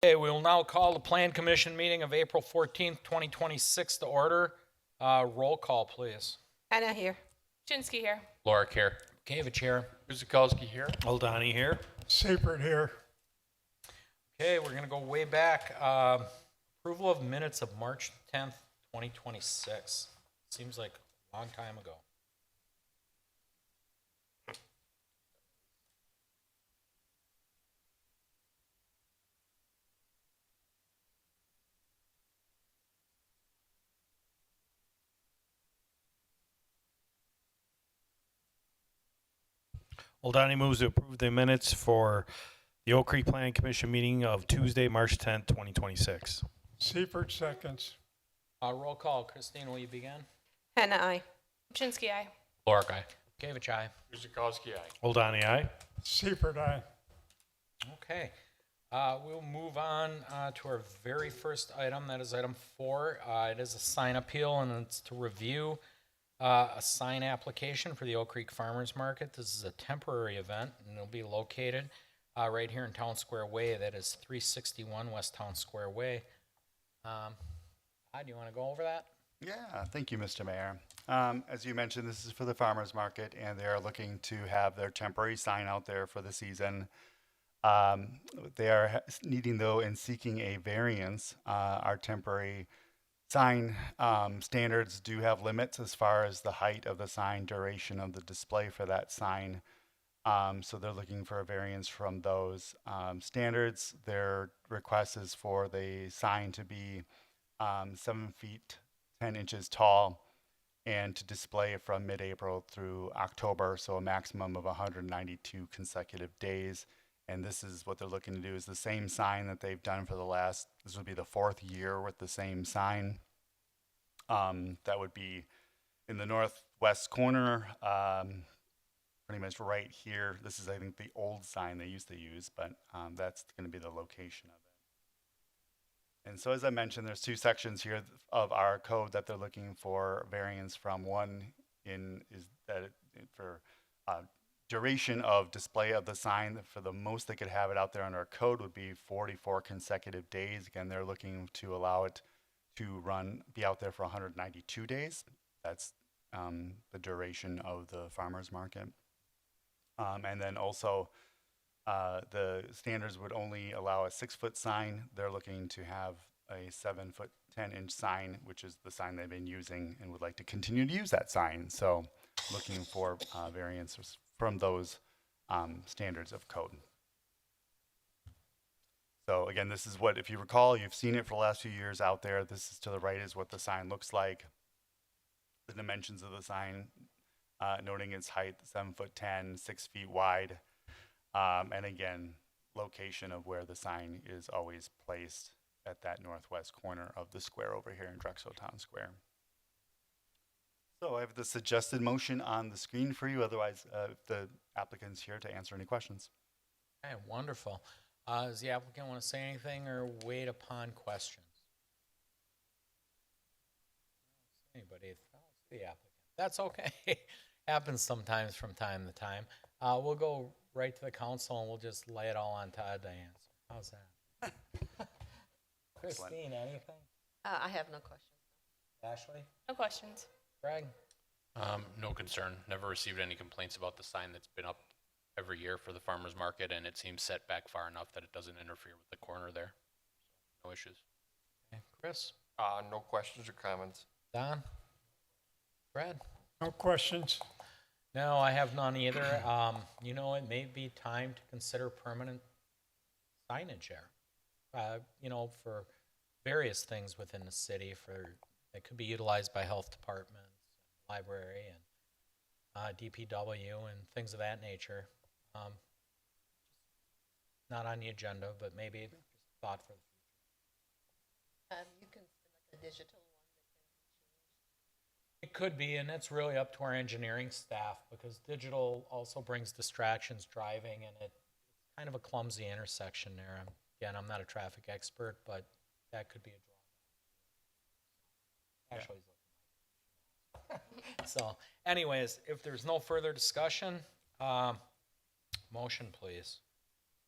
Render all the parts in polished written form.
Okay, we will now call the Plan Commission meeting of April 14th, 2026 to order. Roll call, please. Hannah here. Chinsky here. Lorik here. Gavich here. Guzikowski here. Oldani here. Seifert here. Okay, we're gonna go way back. Approval of minutes of March 10th, 2026. Seems like a long time ago. Oldani moves to approve the minutes for the Oak Creek Planning Commission meeting of Tuesday, March 10th, 2026. Seifert seconds. Roll call. Christine, will you begin? Hannah, I. Chinsky, aye. Lorik, aye. Gavich, aye. Guzikowski, aye. Oldani, aye. Seifert, aye. Okay, we'll move on to our very first item. That is item 4. It is a sign appeal, and it's to review a sign application for the Oak Creek Farmers Market. This is a temporary event, and it'll be located right here in Town Square Way. That is 361 West Town Square Way. Do you want to go over that? Yeah, thank you, Mr. Mayor. As you mentioned, this is for the farmers market, and they are looking to have their temporary sign out there for the season. They are needing, though, and seeking a variance. Our temporary sign standards do have limits as far as the height of the sign, duration of the display for that sign. So they're looking for a variance from those standards. Their request is for the sign to be 7 feet 10 inches tall and to display it from mid-April through October, so a maximum of 192 consecutive days. And this is what they're looking to do, is the same sign that they've done for the last, this would be the 4th year with the same sign. That would be in the northwest corner, pretty much right here. This is, I think, the old sign they used to use, but that's going to be the location of it. And so, as I mentioned, there's 2 sections here of our code that they're looking for variance from. One is that for duration of display of the sign, for the most they could have it out there under our code would be 44 consecutive days. Again, they're looking to allow it to be out there for 192 days. That's the duration of the farmer's market. And then also, the standards would only allow a 6-foot sign. They're looking to have a 7-foot 10-inch sign, which is the sign they've been using and would like to continue to use that sign. So looking for variances from those standards of code. So again, this is what, if you recall, you've seen it for the last few years out there. This is to the right is what the sign looks like. The dimensions of the sign, noting its height, 7'10", 6 feet wide. And again, location of where the sign is always placed at that northwest corner of the square over here in Drexel Town Square. So I have the suggested motion on the screen for you. Otherwise, the applicant's here to answer any questions. Okay, wonderful. Does the applicant want to say anything or wait upon questions? Anybody? The applicant. That's okay. Happens sometimes from time to time. We'll go right to the council and we'll just lay it all on Todd to answer. How's that? Christine, anything? I have no questions. Ashley? No questions. Greg? No concern. Never received any complaints about the sign that's been up every year for the farmer's market, and it seems set back far enough that it doesn't interfere with the corner there. No issues. Okay. Chris? No questions or comments. Don? Brad? No questions. No, I have none either. You know, it may be time to consider permanent signage there. You know, for various things within the city, that could be utilized by health departments, library, and DPW, and things of that nature. Not on the agenda, but maybe just thought for the future. You can like a digital one It could be, and it's really up to our engineering staff, because digital also brings distractions driving, and it's kind of a clumsy intersection there. Again, I'm not a traffic expert, but that could be a drawback. Actually, he's looking. So, anyways, if there's no further discussion, motion, please.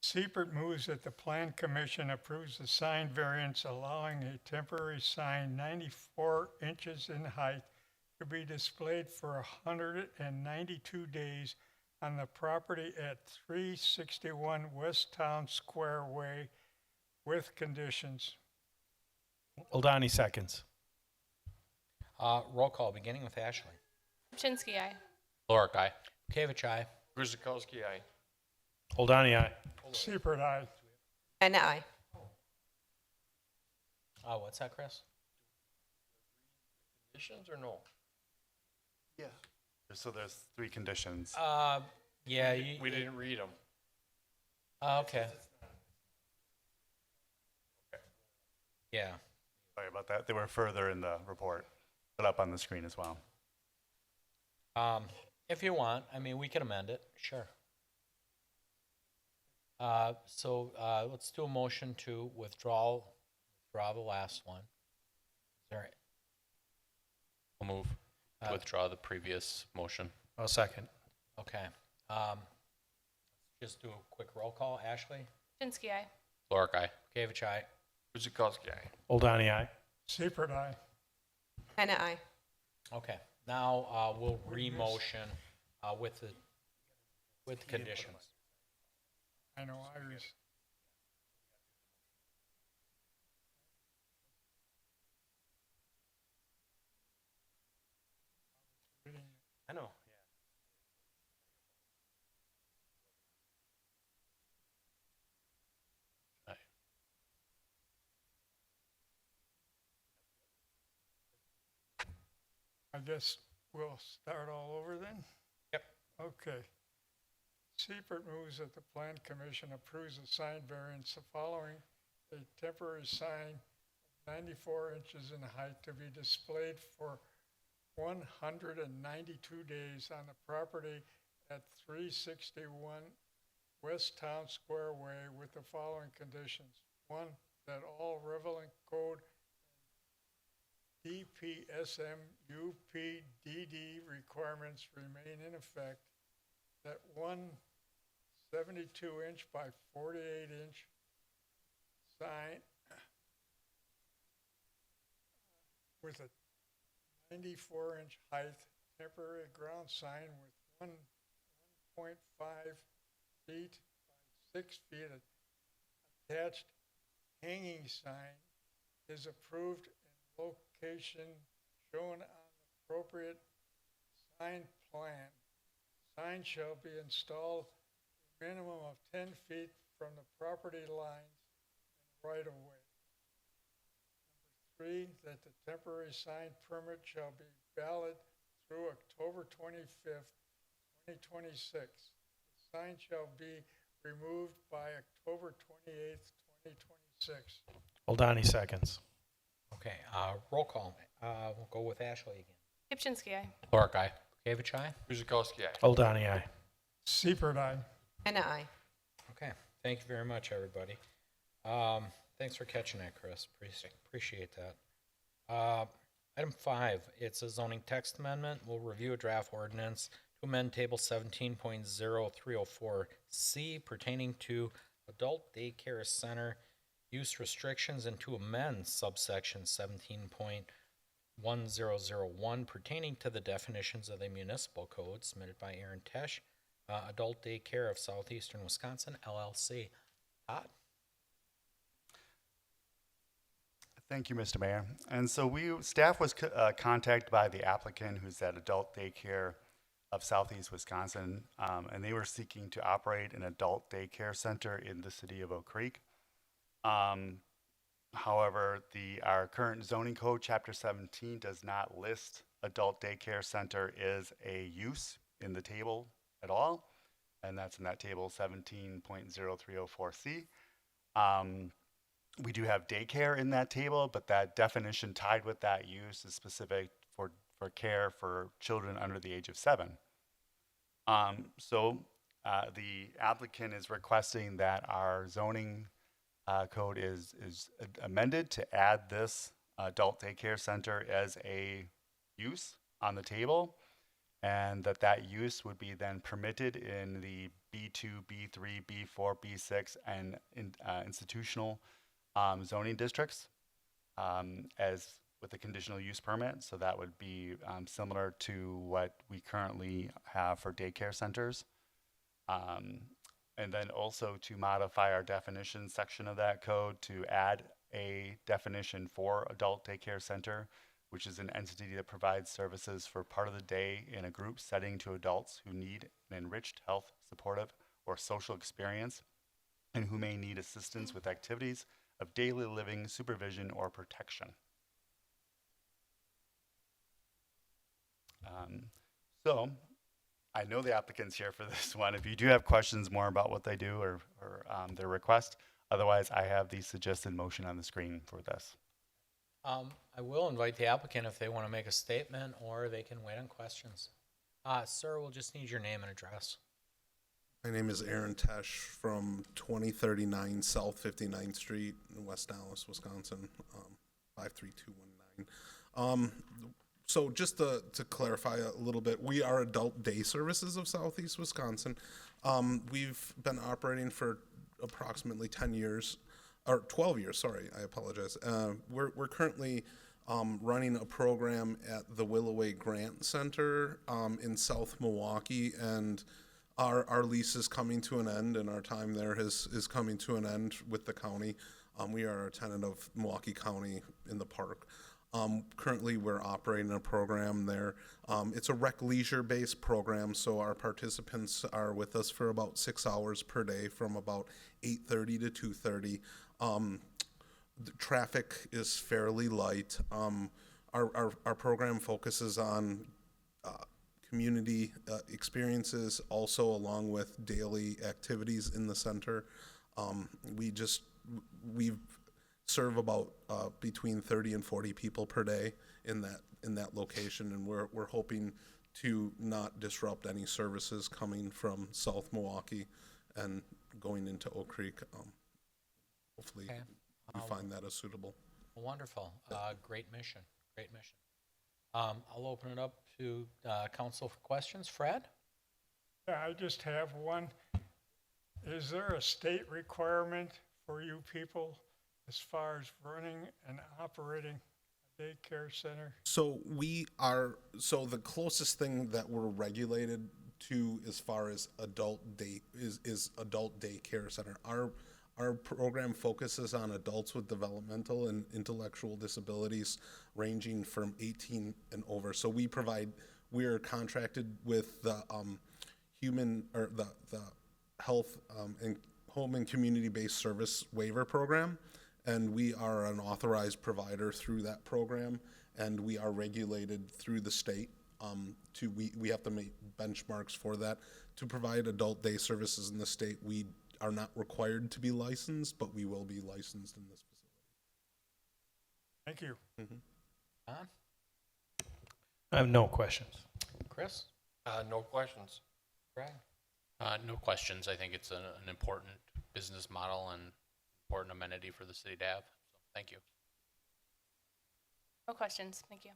Seifert moves that the Plan Commission approves the sign variance allowing a temporary sign 94 inches in height to be displayed for 192 days on the property at 361 West Town Square Way with conditions. Oldani seconds. Roll call, beginning with Ashley. Kupchinsky, aye. Lorick, aye. Bekavich, aye. Guzekowski, aye. Oldani, aye. Seifert, aye. And I. What's that, Chris? Conditions or no? Yeah. So there's 3 conditions. Yeah, you, We didn't read them. okay. Yeah. Sorry about that. They were further in the report, but up on the screen as well. If you want, I mean, we can amend it, sure. So let's do a motion to withdraw the last one. Is there, I'll move to withdraw the previous motion. I'll second. okay. Just do a quick roll call. Ashley? Kupchinsky, aye. Lorick, aye. Bekavich, aye. Guzekowski, aye. Oldani, aye. Seifert, aye. And I. Okay, now we'll re-motion with the conditions. I know, I was. I know. Aye. I guess we'll start all over then? Yep. Okay. Seifert moves that the Plan Commission approves a sign variance following a temporary sign 94 inches in height to be displayed for 192 days on the property at 361 West Town Square Way with the following conditions. 1, that all relevant code DPSM UPDD requirements remain in effect, that 1 72-inch by 48-inch sign with a 94-inch height temporary ground sign with 1.5 feet by 6 feet attached hanging sign is approved in location shown on the appropriate sign plan. Sign shall be installed a minimum of 10 feet from the property lines and right of way. 3, that the temporary sign permit shall be valid through October 25th, 2026. The sign shall be removed by October 28th, 2026. Oldani seconds. Okay, roll call. We'll go with Ashley again. Kupchinsky, aye. Lorick, aye. Bekavich, aye. Guzekowski, aye. Oldani, aye. Seifert, aye. And I. Okay, thank you very much, everybody. Thanks for catching that, Chris. Appreciate that. Item 5, it's a zoning text amendment. We'll review a draft ordinance to amend Table 17.0304C pertaining to adult daycare center use restrictions and to amend subsection 17.1001 pertaining to the definitions of the municipal code submitted by Aaron Tesh, Adult Daycare of Southeastern Wisconsin, LLC. Todd? Thank you, Mr. Mayor. And so staff was contacted by the applicant, who's at Adult Daycare of Southeast Wisconsin, and they were seeking to operate an adult daycare center in the city of Oak Creek. However, our current zoning code, Chapter 17, does not list adult daycare center as a use in the table at all, and that's in that table 17.0304C. We do have daycare in that table, but that definition tied with that use is specific for care for children under the age of 7. So the applicant is requesting that our zoning code is amended to add this adult daycare center as a use on the table. and that use would be then permitted in the B2, B3, B4, B6, and institutional zoning districts as with a conditional use permit. So that would be similar to what we currently have for daycare centers. And then also to modify our definition section of that code to add a definition for adult daycare center, which is an entity that provides services for part of the day in a group setting to adults who need an enriched health, supportive, or social experience, and who may need assistance with activities of daily living, supervision, or protection. So I know the applicant's here for this one. If you do have questions more about what they do or their request, otherwise I have the suggested motion on the screen for this. I will invite the applicant if they want to make a statement, or they can wait on questions. Sir, we'll just need your name and address. My name is Aaron Tesh from 2039 South 59th Street in West Dallas, Wisconsin, 53219. So just to clarify a little bit, we are Adult Day Services of Southeast Wisconsin. We've been operating for approximately 10 years, or 12 years, sorry, I apologize. We're currently running a program at the Willoway Grant Center in South Milwaukee, and our lease is coming to an end, and our time there is coming to an end with the county. We are a tenant of Milwaukee County in the park. Currently, we're operating a program there. It's a rec leisure-based program, so our participants are with us for about 6 hours per day from about 8:30 to 2:30. The traffic is fairly light. Our program focuses on community experiences, also along with daily activities in the center. We serve about between 30 and 40 people per day in that location, and we're hoping to not disrupt any services coming from South Milwaukee and going into Oak Creek. Hopefully, Okay. you find that as suitable. Wonderful. Great mission. Great mission. I'll open it up to council for questions. Fred? Yeah, I just have one. Is there a state requirement for you people as far as running and operating a daycare center? So the closest thing that we're regulated to as far as adult day is adult daycare center. Our program focuses on adults with developmental and intellectual disabilities ranging from 18 and over. So we are contracted with the the health and home and community-based service waiver program, and we are an authorized provider through that program, and we are regulated through the state. We have to make benchmarks for that. To provide adult day services in the state, we are not required to be licensed, but we will be licensed in this facility. Thank you. Don? I have no questions. Chris? No questions. Greg? No questions. I think it's an important business model and important amenity for the city to have. So thank you. No questions. Thank you.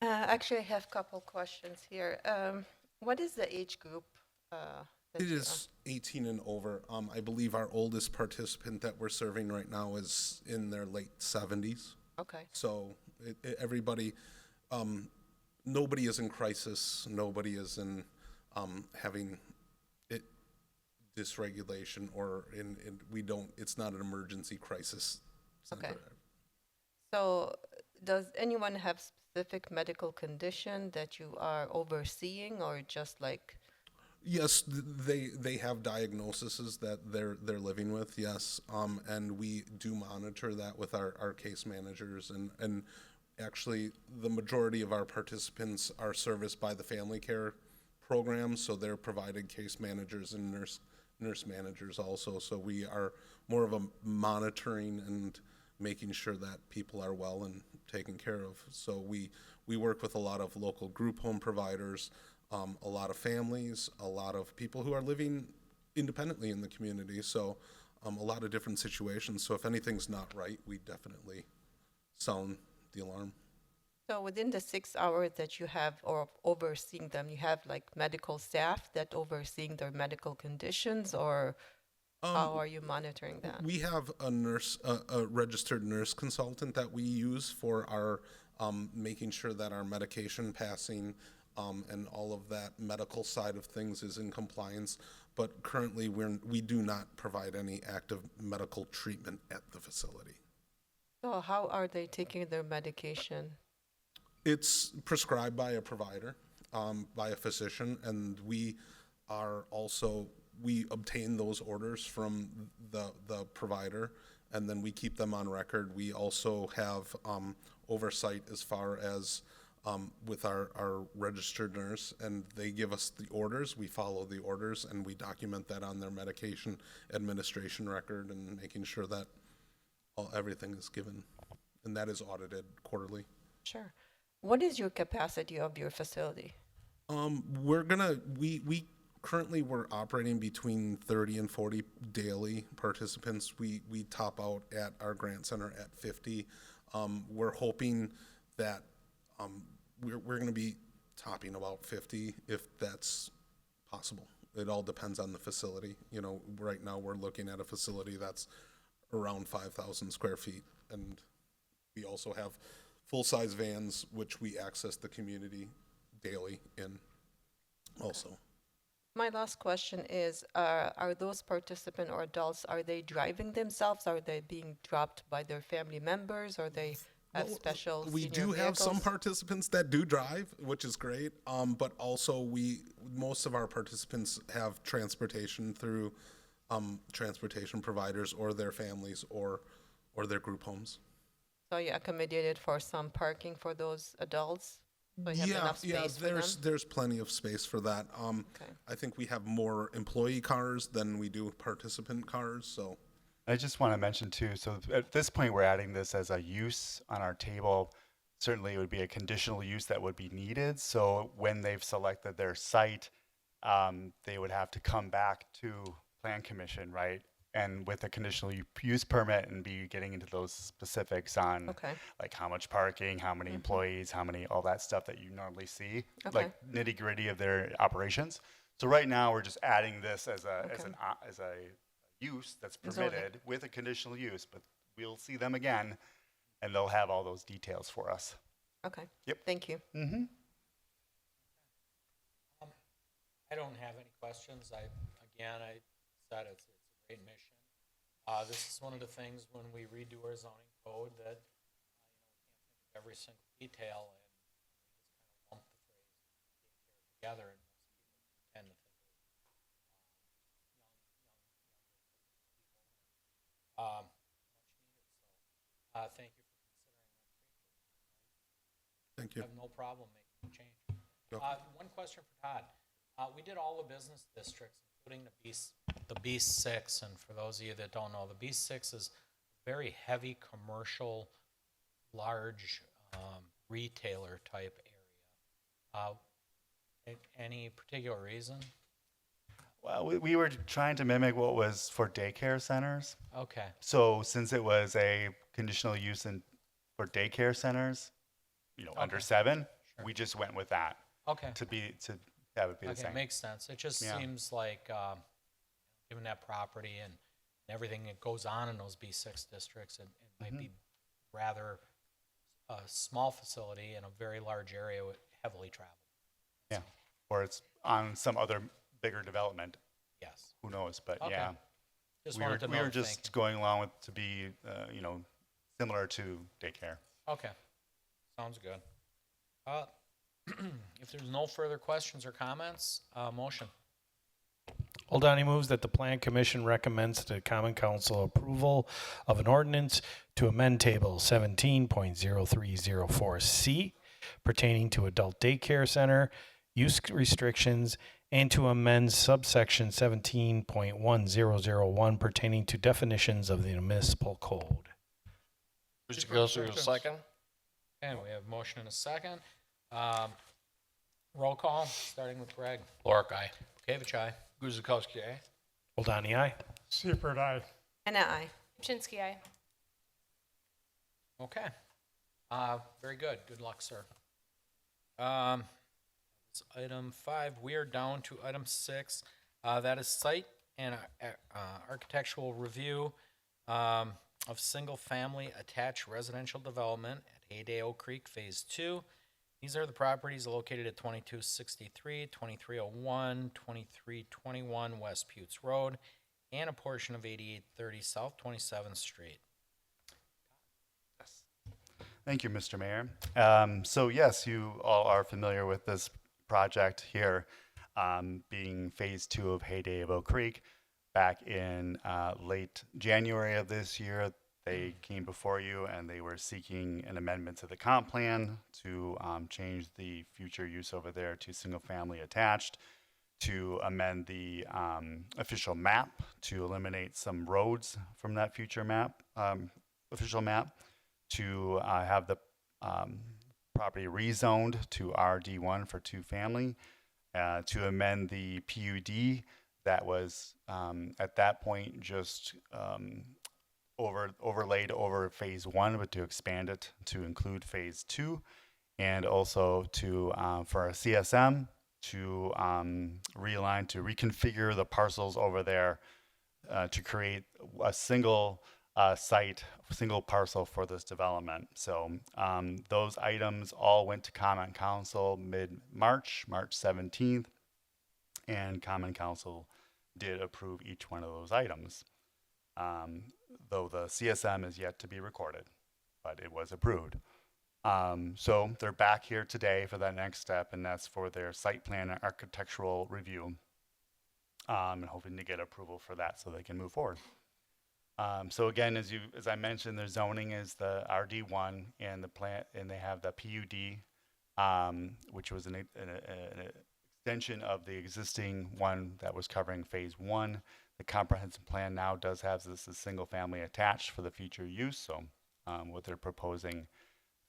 Actually, I have a couple questions here. What is the age group? It is 18 and over. I believe our oldest participant that we're serving right now is in their late 70s. Okay. So everybody, nobody is in crisis. Nobody is in having dysregulation or it's not an emergency crisis center. Okay. So does anyone have specific medical condition that you are overseeing, or just like? Yes, they have diagnoses that they're living with, yes, and we do monitor that with our case managers, and actually the majority of our participants are serviced by the family care program, so they're provided case managers and nurse managers also, so we are more of a monitoring and making sure that people are well and taken care of. So we work with a lot of local group home providers, a lot of families, a lot of people who are living independently in the community. So a lot of different situations. So if anything's not right, we definitely sound the alarm. So within the 6 hours that you have or overseeing them, you have like medical staff that overseeing their medical conditions, or how are you monitoring that? We have a nurse, a registered nurse consultant that we use for our making sure that our medication passing and all of that medical side of things is in compliance. But currently, we do not provide any active medical treatment at the facility. So how are they taking their medication? It's prescribed by a provider, by a physician, and we obtain those orders from the provider, and then we keep them on record. We also have oversight as far as with our registered nurse, and they give us the orders. We follow the orders, and we document that on their medication administration record, and making sure that everything is given, and that is audited quarterly. Sure. What is your capacity of your facility? We currently we're operating between 30 and 40 daily participants. We top out at our grant center at 50. We're hoping that we're going to be topping about 50 if that's possible. It all depends on the facility. You know, right now we're looking at a facility that's around 5,000 square feet, and we also have full-size vans, which we access the community daily in also. My last question is, are those participant or adults, are they driving themselves? Are they being dropped by their family members? Or they have special We senior do have some vehicles? participants that do drive, which is great. But also most of our participants have transportation through transportation providers or their families or their group homes. So you accommodated for some parking for those adults? So you have enough space for them? There's plenty of space for that. Okay. I think we have more employee cars than we do participant cars, so. I just want to mention too, so at this point, we're adding this as a use on our table. Certainly it would be a conditional use that would be needed. So when they've selected their site, they would have to come back to Plan Commission, right? And with a conditional use permit and be getting into those specifics on Okay. like how much parking, how many employees, how many, all that stuff that you normally see, Okay. like nitty gritty of their operations. So right now, we're just adding this as a, as a use that's Zoning. permitted with a conditional use, but we'll see them again and they'll have all those details for us. Okay. Yep. Thank you. Mm-hmm. I don't have any questions. I said it's a great mission. This is one of the things when we redo our zoning code that, we can't think of every single detail, and we just kind of lump the phrase daycare together, and most people tend to think of young much needed. So, thank you for considering that. Thank I you. have no problem making a change. Yep. One question for Todd. We did all the business districts, including the B6, and for those of you that don't know, the B6 is very heavy commercial, large retailer type area. Any particular reason? Well, we were trying to mimic what was for daycare centers. Okay, So since it was a conditional use for daycare centers, under Okay. 7, Sure. we just went with that okay. to have it be the Okay, same. makes sense. It just Yeah. seems like, given that property and everything that goes on in those B6 districts, it might be rather a small facility in a very large area with heavily traveled. Yeah. Or it's on some other bigger development. Yes. Who knows? But Okay. yeah, Just we were wanted to know. we were the just thinking. going along with to be similar to daycare. Okay. Sounds good. If there's no further questions or comments, motion. Oldani moves that the Plan Commission recommends to the Common Council approval of an ordinance to amend Table 17.0304C pertaining to adult daycare center, use restrictions, and to amend subsection 17.1001 pertaining to definitions of the municipal code. Guzekowski will second. Okay, we have motion and a second. Roll call, starting with Greg. Lorick, aye. Pavich, aye. Guzekowski, aye. Oldani, aye. Seifert, aye. Anna, aye. Kupczynski, aye. Okay. Very good. Good luck, sir. It's item 5. We are down to item 6. That is site and architectural review of single-family attached residential development at Hayday Oak Creek Phase 2. These are the properties located at 2263, 2301, 2321 West Putes Road, and a portion of 8830 South 27th Street. Thank you, Mr. Mayor. So yes, you all are familiar with this project here, being Phase 2 of Hayday of Oak Creek. Back in late January of this year, they came before you and they were seeking an amendment to the comp plan to change the future use over there to single-family attached, to amend the official map to eliminate some roads from that future map, official map, to have the property rezoned to RD1 for two-family, to amend the PUD that was at that point just overlaid over Phase 1, but to expand it to include Phase 2, and also to for a CSM to realign, to reconfigure the parcels over there to create a single site, single parcel for this development. So those items all went to Common Council mid-March, March 17th, and Common Council did approve each one of those items. Though the CSM is yet to be recorded, but it was approved. So they're back here today for that next step, and that's for their site plan and architectural review, and hoping to get approval for that so they can move forward. So again, as I mentioned, their zoning is the RD1, and the plant, and they have the PUD, which was an extension of the existing one that was covering Phase 1. The comprehensive plan now does have this as single family attached for the future use, so what they're proposing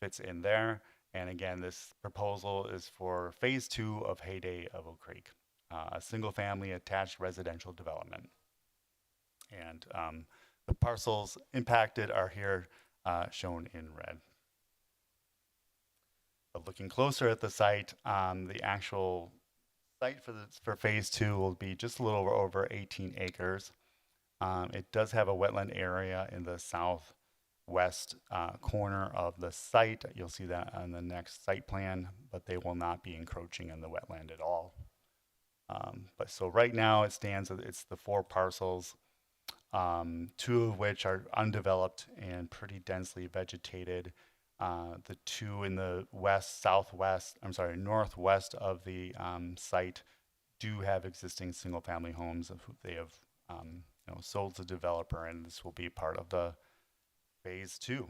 fits in there. And again, this proposal is for Phase 2 of Hayday of Oak Creek, a single family attached residential development. And the parcels impacted are here shown in red. But looking closer at the site, the actual site for Phase 2 will be just a little over 18 acres. It does have a wetland area in the southwest corner of the site. You'll see that on the next site plan, but they will not be encroaching on the wetland at all. But so right now it stands, it's the 4 parcels, 2 of which are undeveloped and pretty densely vegetated. The 2 in the northwest of the site do have existing single-family homes of who they have sold to developer, and this will be part of the Phase 2.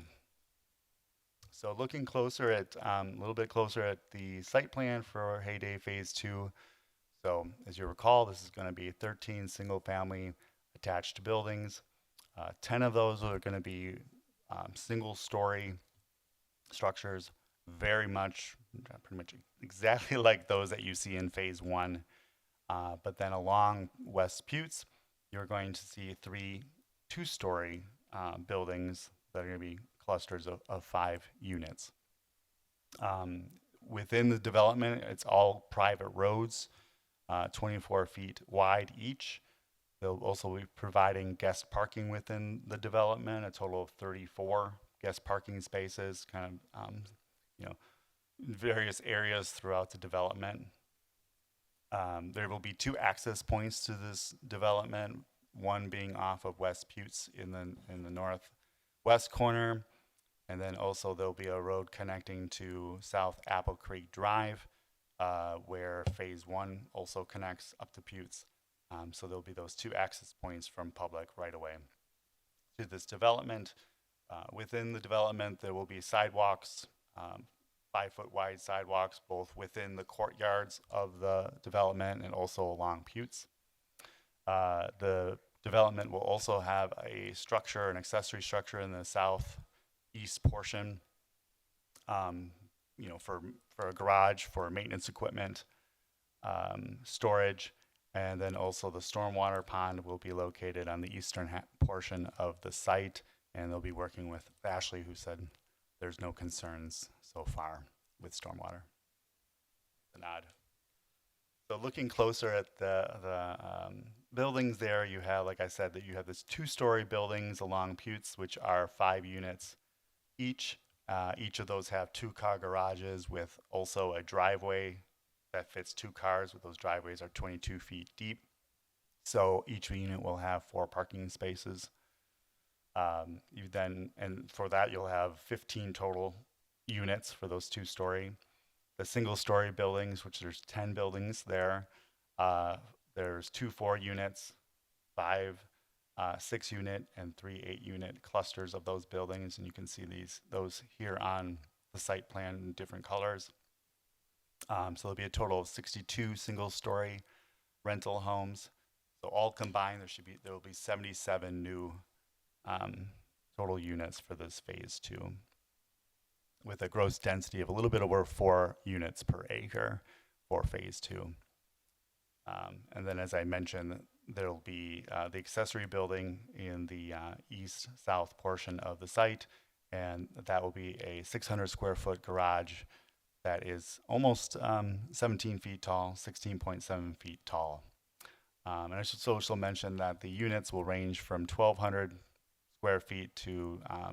So looking closer at a little bit closer at the site plan for Hayday Phase 2. So as you recall, this is going to be 13 single-family attached buildings. 10 of those are going to be single-story structures, pretty much exactly like those that you see in Phase 1. But then along West Putes, you're going to see 3 two-story buildings that are going to be clusters of 5 units. Within the development, it's all private roads, 24 feet wide each. They'll also be providing guest parking within the development, a total of 34 guest parking spaces, kind of, in various areas throughout the development. There will be 2 access points to this development, one being off of West Putes in the northwest corner, and then also there'll be a road connecting to South Apple Creek Drive, where Phase 1 also connects up to Putes. So there'll be those 2 access points from public right away to this development. Within the development, there will be sidewalks, 5-foot wide sidewalks, both within the courtyards of the development and also along Putes. The development will also have a structure, an accessory structure in the southeast portion, for a garage, for maintenance equipment, storage, and then also the stormwater pond will be located on the eastern portion of the site, and they'll be working with Ashley, who said there's no concerns so far with stormwater. A nod. So looking closer at the buildings there, you have, like I said, that you have this 2-story buildings along Putes, which are 5 units each. Each of those have 2-car garages with also a driveway that fits 2 cars. With those driveways are 22 feet deep. So each unit will have 4 parking spaces. And for that, you'll have 15 total units for those 2-story. The single-story buildings, which there's 10 buildings there, there's 2 4-units, 5 6-unit, and 3 8-unit clusters of those buildings, and you can see those here on the site plan in different colors. So there'll be a total of 62 single-story rental homes. So all combined, there will be 77 new total units for this phase 2, with a gross density of a little bit over 4 units per acre for phase 2. And then, as I mentioned, there'll be the accessory building in the east-south portion of the site, and that will be a 600 square foot garage that is almost 17 feet tall, 16.7 feet tall. And I should also mention that the units will range from 1,200 square feet to a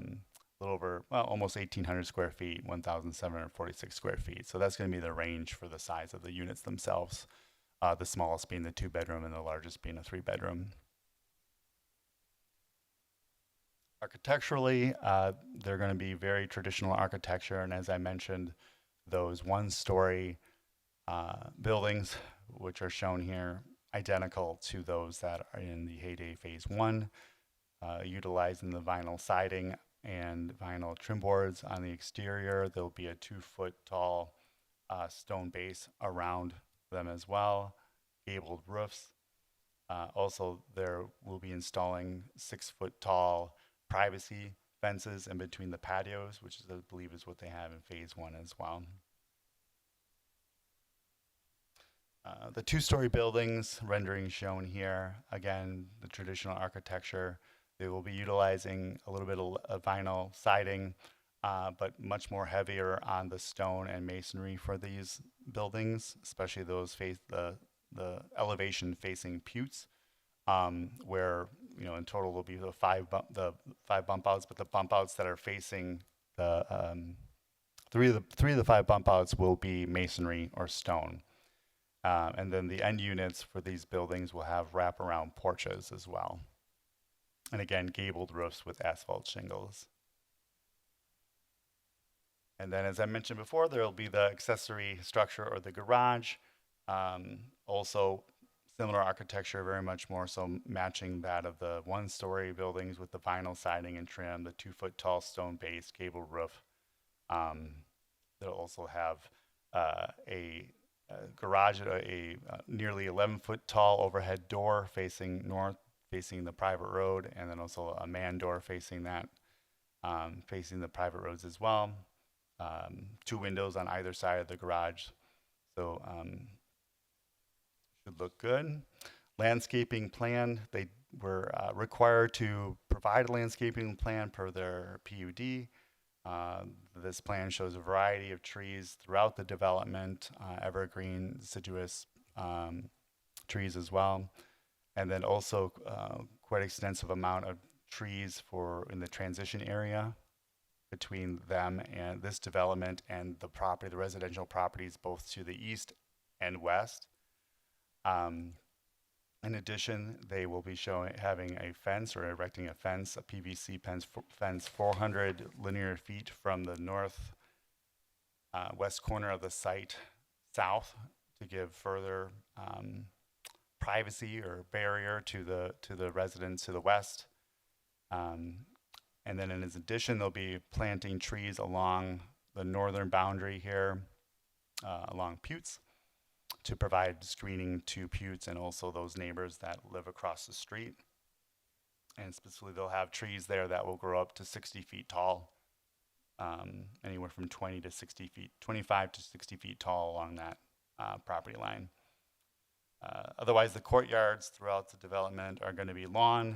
little over, well, almost 1,800 square feet, 1,746 square feet. So that's going to be the range for the size of the units themselves. The smallest being the 2-bedroom and the largest being a 3-bedroom. Architecturally, they're going to be very traditional architecture, and as I mentioned, those 1-story buildings, which are shown here, identical to those that are in the Heyday Phase 1, utilizing the vinyl siding and vinyl trim boards on the exterior. There'll be a 2-foot tall stone base around them as well, gabled roofs. Also, there will be installing 6-foot tall privacy fences in between the patios, which is, I believe is what they have in phase 1 as well. The 2-story buildings rendering shown here, again, the traditional architecture. They will be utilizing a little bit of vinyl siding, but much more heavier on the stone and masonry for these buildings, especially those the elevation facing Putes, where, you know, in total will be the five bump outs, but the bump outs that are facing the three of the 5 bump outs will be masonry or stone. And then the end units for these buildings will have wraparound porches as well. And again, gabled roofs with asphalt shingles. And then, as I mentioned before, there will be the accessory structure or the garage. Also similar architecture, very much more so matching that of the 1-story buildings with the vinyl siding and trim, the 2-foot tall stone base, gabled roof. They'll also have a garage, a nearly 11-foot tall overhead door facing north, facing the private road, and then also a man door facing that, facing the private roads as well. 2 windows on either side of the garage. So should look good. Landscaping plan, they were required to provide a landscaping plan per their PUD. This plan shows a variety of trees throughout the development, evergreen, deciduous trees as well. And then also quite extensive amount of trees in the transition area between them and this development and the property, the residential properties, both to the east and west. In addition, they will be having a fence or erecting a fence, a PVC fence 400 linear feet from the north west corner of the site south to give further privacy or barrier to the residents to the west. And then in addition, they'll be planting trees along the northern boundary here, along Putes, to provide screening to Putes and also those neighbors that live across the street. And specifically, they'll have trees there that will grow up to 60 feet tall, anywhere from 25 to 60 feet tall along that property line. Otherwise, the courtyards throughout the development are going to be lawn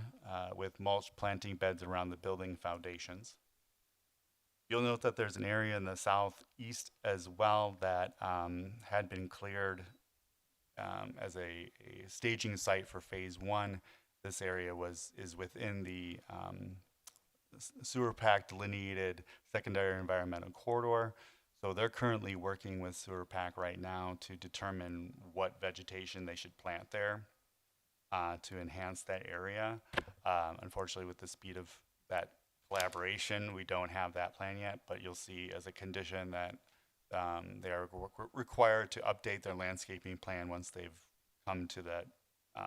with mulch planting beds around the building foundations. You'll note that there's an area in the southeast as well that had been cleared as a staging site for phase one. This area is within the sewer pack delineated secondary environmental corridor. So they're currently working with sewer pack right now to determine what vegetation they should plant there to enhance that area. Unfortunately, with the speed of that collaboration, we don't have that plan yet, but you'll see as a condition that they are required to update their landscaping plan once they've come to that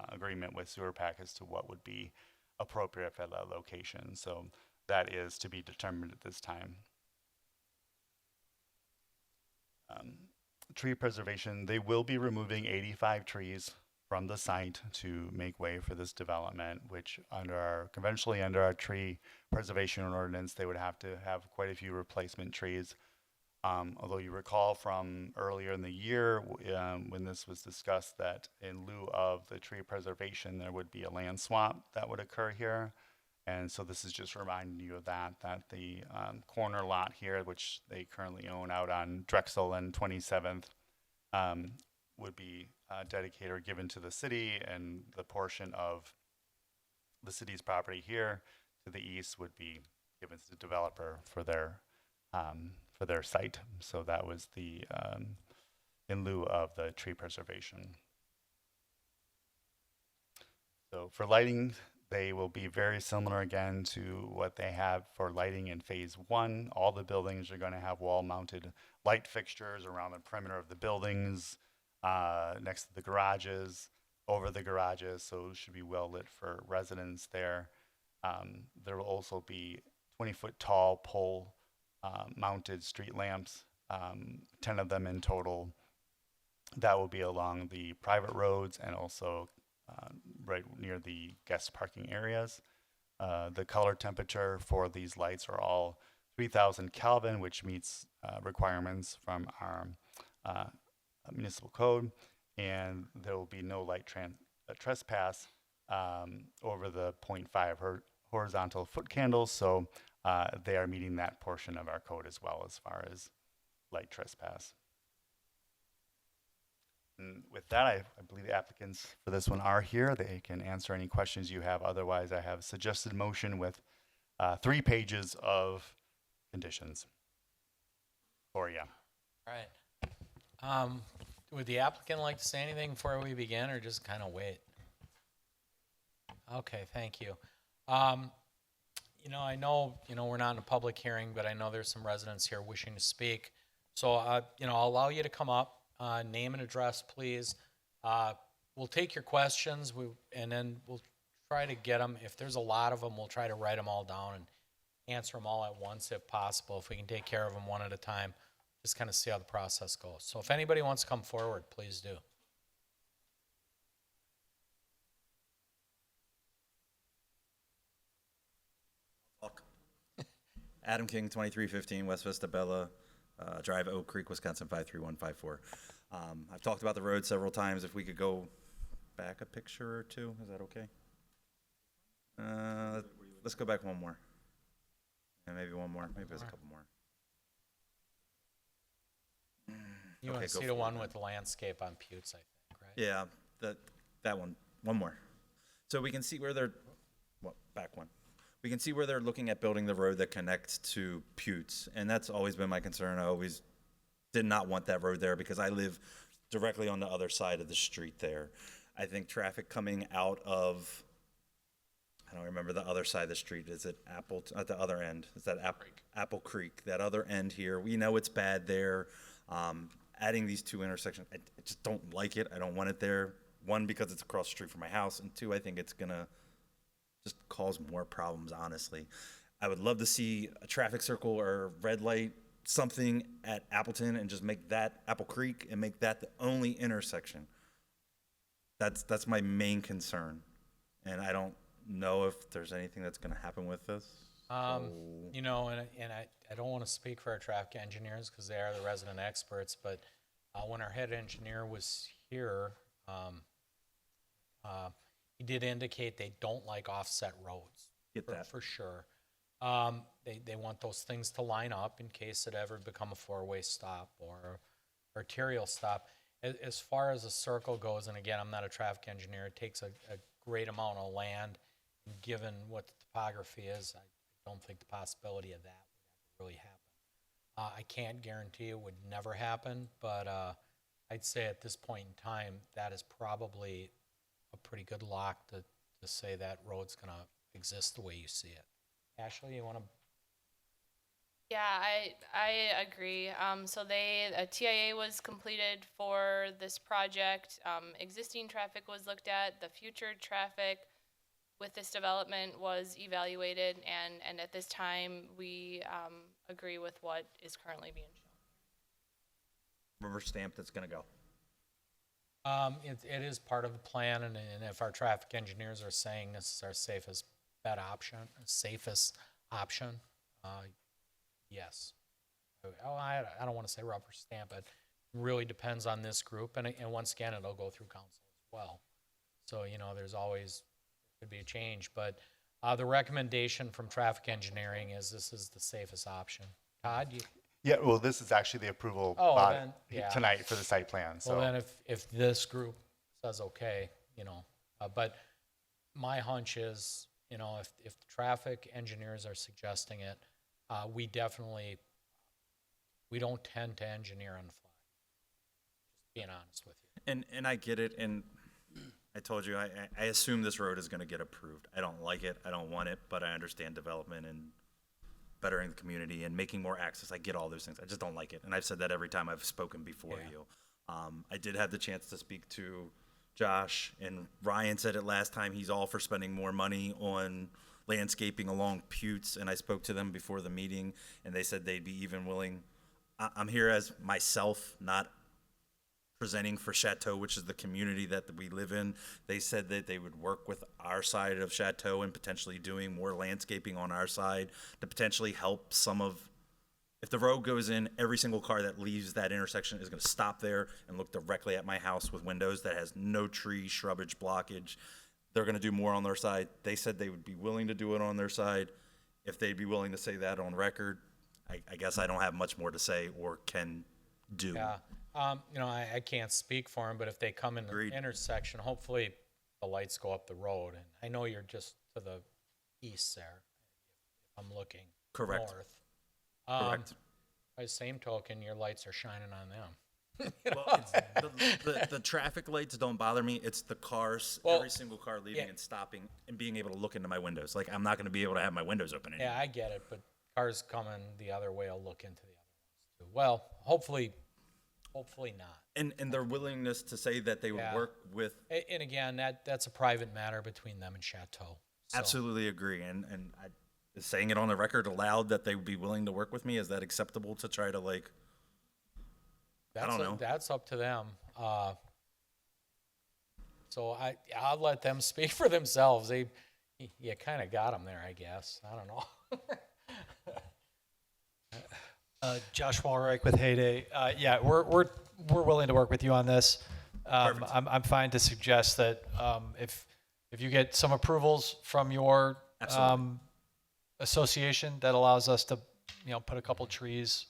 agreement with sewer pack as to what would be appropriate for that location. So that is to be determined at this time. Tree preservation, they will be removing 85 trees from the site to make way for this development, which conventionally under our tree preservation ordinance, they would have to have quite a few replacement trees. Although you recall from earlier in the year when this was discussed that in lieu of the tree preservation, there would be a land swap that would occur here. And so this is just reminding you of that the corner lot here, which they currently own out on Drexel and 27th, would be dedicated or given to the city, and the portion of the city's property here to the east would be given to the developer for their site. So that was the in lieu of the tree preservation. So for lighting, they will be very similar again to what they have for lighting in phase one. All the buildings are going to have wall-mounted light fixtures around the perimeter of the buildings, next to the garages, over the garages, so it should be well lit for residents there. There will also be 20-foot tall pole mounted street lamps, 10 of them in total. That will be along the private roads and also right near the guest parking areas. The color temperature for these lights are all 3,000 Kelvin, which meets requirements from our municipal code, and there will be no light trespass over the 0.5 horizontal foot candles, so they are meeting that portion of our code as well as far as light trespass. And with that, I believe the applicants for this one are here. They can answer any questions you have. Otherwise, I have a suggested motion with 3 pages of conditions for you. All right. Would the applicant like to say anything before we begin, or just kind of wait? Okay, thank you. I know, we're not in a public hearing, but I know there's some residents here wishing to speak. So, I'll allow you to come up. Name and address, please. We'll take your questions, and then we'll try to get them. If there's a lot of them, we'll try to write them all down and answer them all at once if possible. If we can take care of them one at a time, just kind of see how the process goes. So if anybody wants to come forward, please do. Adam King, 2315 West Vista Bella Drive, Oak Creek, Wisconsin 53154. I've talked about the road several times. If we could go back a picture or two, is that okay? Let's go back one more. And maybe one more. Maybe there's a couple more. You want to see the one with the landscape on Putes, I think, right? Yeah, that one. One more. So we can see where they're, back one. We can see where they're looking at building the road that connects to Putes, and that's always been my concern. I always did not want that road there because I live directly on the other side of the street there. I think traffic coming out of, I don't remember the other side of the street. Is it Apple, at the other end? Is that Apple Creek? That other end here, we know it's bad there. Adding these 2 intersections, I just don't like it. I don't want it there. 1, because it's across the street from my house, and 2, I think it's gonna just cause more problems, honestly. I would love to see a traffic circle or red light, something at Appleton, and just make that Apple Creek and make that the only intersection. That's my main concern, and I don't know if there's anything that's going to happen with this. And I don't want to speak for our traffic engineers because they are the resident experts, but when our head engineer was here, he did indicate they don't like offset roads. Get that. For sure. They want those things to line up in case it ever become a four-way stop or arterial stop. As far as a circle goes, and again, I'm not a traffic engineer, it takes a great amount of land. And given what the topography is, I don't think the possibility of that would really happen. I can't guarantee it would never happen, but I'd say at this point in time, that is probably a pretty good lock to say that road's going to exist the way you see it. Ashley, you want to? Yeah, I agree. So a TIA was completed for this project. Existing traffic was looked at. The future traffic with this development was evaluated, and at this time, we agree with what is currently being shown. Rubber stamp that's gonna go. It is part of the plan, and if our traffic engineers are saying this is our safest option, yes. I don't want to say rubber stamp, it really depends on this group, and once again, it'll go through council as well. So, there's always, could be a change, but the recommendation from traffic engineering is this is the safest option. Todd, you? Yeah, well, this is actually the approval Oh, body then, yeah. tonight for the site plan, so. Well, then if this group says okay, but my hunch is, if the traffic engineers are suggesting it, we don't tend to engineer on the fly. Just being honest with you. And I get it, and I told you, I assume this road is gonna get approved. I don't like it, I don't want it, but I understand development and bettering the community and making more access. I get all those things. I just don't like it. And I've said that every time I've spoken before Yeah. you. I did have the chance to speak to Josh, and Ryan said it last time. He's all for spending more money on landscaping along Putes, and I spoke to them before the meeting, and they said they'd be even willing. I'm here as myself, not presenting for Chateau, which is the community that we live in. They said that they would work with our side of Chateau and potentially doing more landscaping on our side to potentially help some of, if the road goes in, every single car that leaves that intersection is going to stop there and look directly at my house with windows that has no tree, shrubbage, blockage. They're going to do more on their side. They said they would be willing to do it on their side. If they'd be willing to say that on record, I guess I don't have much more to say or can do. Yeah, I can't speak for them, but if they come in Agreed. the intersection, hopefully the lights go up the road. And I know you're just to the east there, if I'm looking Correct. north. Correct. By the same token, your lights are shining on them. Well, it's the traffic lights don't bother me. It's the cars, Well, every single car leaving yeah. and stopping and being able to look into my windows. Like, I'm not going to be able to have my windows open anymore. Yeah, I get it, but cars coming the other way will look into the other ones too. Well, hopefully not. And their willingness to say that they would Yeah. work with, And again, that's a private matter between them and Chateau. So, absolutely agree. And I, is saying it on the record aloud that they would be willing to work with me, is that acceptable to try to, like, That's don't know. That's up to them. So I'll let them speak for themselves. You kind of got them there, I guess. I don't know. Josh Walreich with Heyday. Yeah, we're willing to work with you on this. Perfect. I'm fine to suggest that if you get some approvals from your Absolutely. association that allows us to put a couple trees,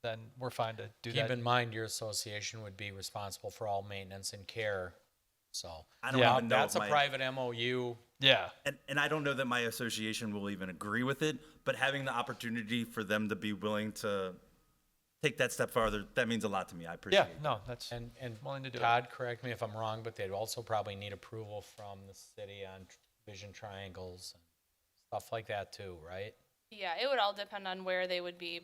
then we're fine to do Keep that. in mind, your association would be responsible for all maintenance and care. So I don't Yeah. even know that's if a my, private MOU. Yeah, and I don't know that my association will even agree with it, but having the opportunity for them to be willing to take that step farther, that means a lot to me. I appreciate yeah, it. no, that's And willing to do it. Todd, correct me if I'm wrong, but they'd also probably need approval from the city on vision triangles and stuff like that too, right? Yeah, it would all depend on where they would be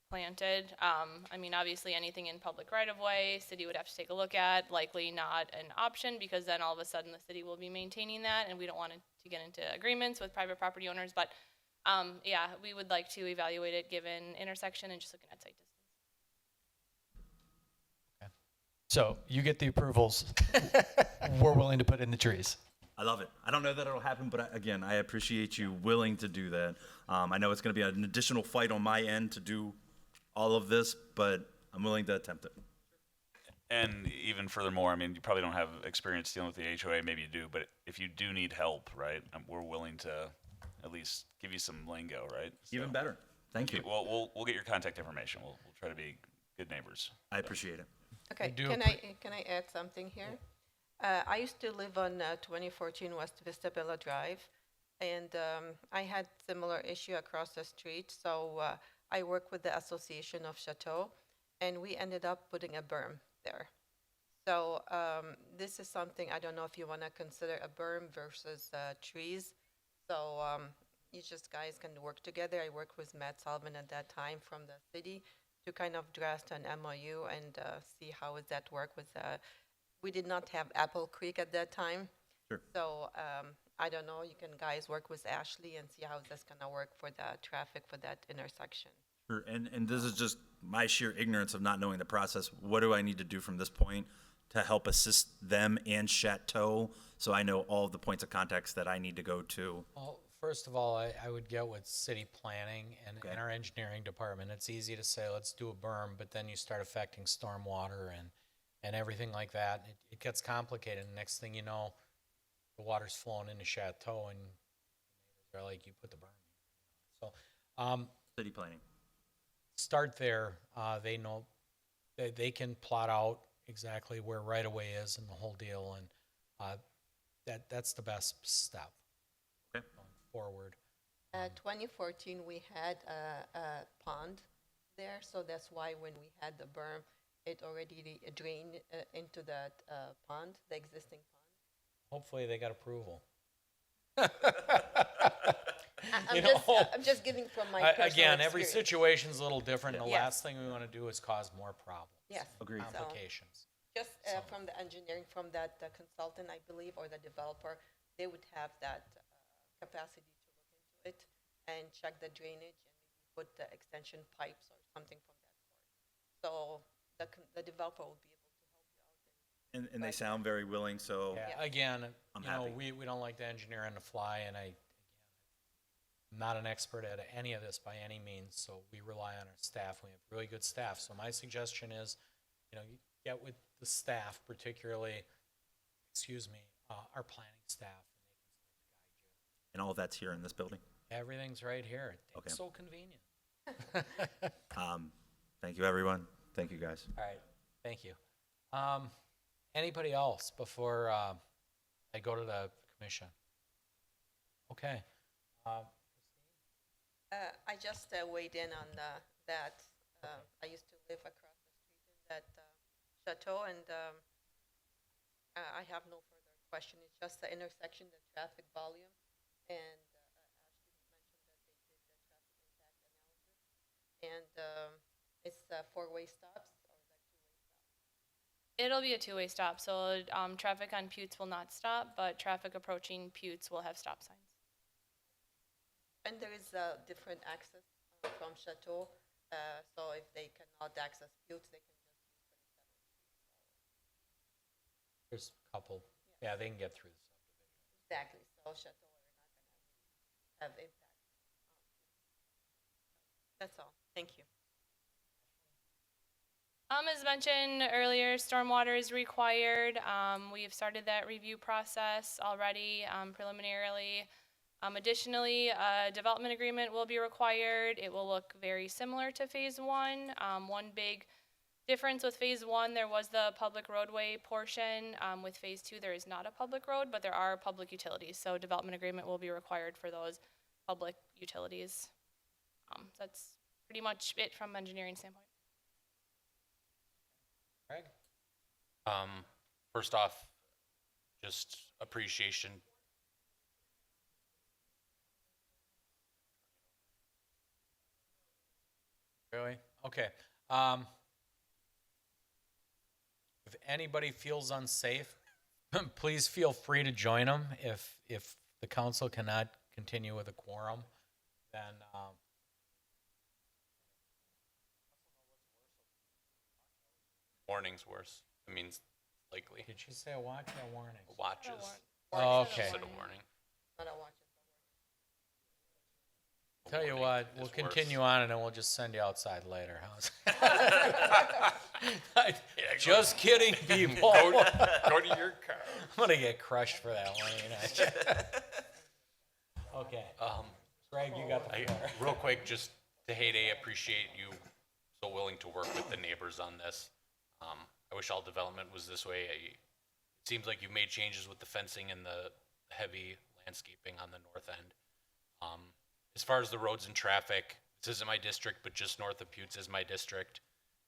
planted. I mean, obviously, anything in public right-of-way, city would have to take a look at. Likely not an option, because then all of a sudden the city will be maintaining that, and we don't want to get into agreements with private property owners. But yeah, we would like to evaluate it given intersection and just looking at site distance. So you get the approvals. We're willing to put in the trees. I love it. I don't know that it'll happen, but again, I appreciate you willing to do that. I know it's going to be an additional fight on my end to do all of this, but I'm willing to attempt it. And even furthermore, I mean, you probably don't have experience dealing with the HOA, maybe you do, but if you do need help, right, we're willing to at least give you some lingo, right? Even So- better. Thank you. Well, we'll get your contact information. We'll try to be good neighbors. I appreciate it. Okay, do can I add something here? I used to live on 2014 West Vista Villa Drive, and I had similar issue across the street. So I work with the Association of Chateau, and we ended up putting a berm there. So this is something, I don't know if you want to consider a berm versus trees. So you just guys can work together. I worked with Matt Sullivan at that time from the city to kind of draft an MOU and see how would that work with, we did not have Apple Creek at that time. Sure. So I don't know, you can guys work with Ashley and see how that's gonna work for the traffic for that intersection. Sure. And this is just my sheer ignorance of not knowing the process. What do I need to do from this point to help assist them and Chateau so I know all of the points of contacts that I need to go to? Well, first of all, I would get with city planning and Okay. our engineering department. It's easy to say, let's do a berm, but then you start affecting stormwater and everything like that. It gets complicated. And next thing you know, the water's flowing into Chateau and they're like, you put the berm here. So City planning. start there. They know, they can plot out exactly where right of way is and the whole deal. And that's the best step. Okay. Going forward. 2014, we had a pond there, so that's why when we had the berm, it already drained into that pond, the existing pond. Hopefully they got approval. I'm You know, just giving from my personal Again, every experience. situation's a little different. The Yes. last thing we want to do is cause more problems. Yes. Agreed. So, Complications. just from the engineering, from that consultant, I believe, or the developer, they would have that capacity to look into it and check the drainage and maybe put the extension pipes or something from that sort. So the developer will be able to help you out. And they sound very willing, so Yeah, Yeah. again, I'm you know, happy. we don't like to engineer on the fly, and I'm not an expert at any of this by any means, so we rely on our staff. We have really good staff. So my suggestion is, you know, you get with the staff, particularly, our planning staff, and all of that's here in this building. everything's right here. Okay. It's so convenient. Thank you, everyone. Thank you, guys. All right, thank you. Anybody else before I go to the commission? Okay. I just weighed in on that. I used to live across the street in that chateau, and I have no further question. It's just the intersection, the traffic volume, and Ashley mentioned that they did the traffic impact analysis. And it's four-way stops or like two-way stops? It'll be a two-way stop, so traffic on Putes will not stop, but traffic approaching Putes will have stop signs. And there is a different access from Chateau, so if they cannot access Buttes, they can just use 37th Street. There's a couple. Yeah, they can get through the subdivision. Exactly, so Chateau are not gonna have impact. That's all, thank you. As mentioned earlier, stormwater is required. We have started that review process already preliminarily. Additionally, a development agreement will be required. It will look very similar to phase one. One big difference with phase one, there was the public roadway portion. With phase two, there is not a public road, but there are public utilities. So development agreement will be required for those public utilities. That's pretty much it from engineering standpoint. Greg? First off, just appreciation. Really? Okay. If anybody feels unsafe, please feel free to join them. If the council cannot continue with a quorum, then Warning's worse. It means likely. did she say a watch or a warning? Watches. Oh, okay. Instead of warning. Not a watch. Tell you Warning what, is we'll worse. continue on and then we'll just send you outside later. Just kidding, people. Go to your car. I'm gonna get crushed for that one. You know? Okay. Greg, you got the floor. Real quick, just to heyday, appreciate you so willing to work with the neighbors on this. I wish all development was this way. It seems like you've made changes with the fencing and the heavy landscaping on the north end. As far as the roads and traffic, this isn't my district, but just north of Buttes is my district.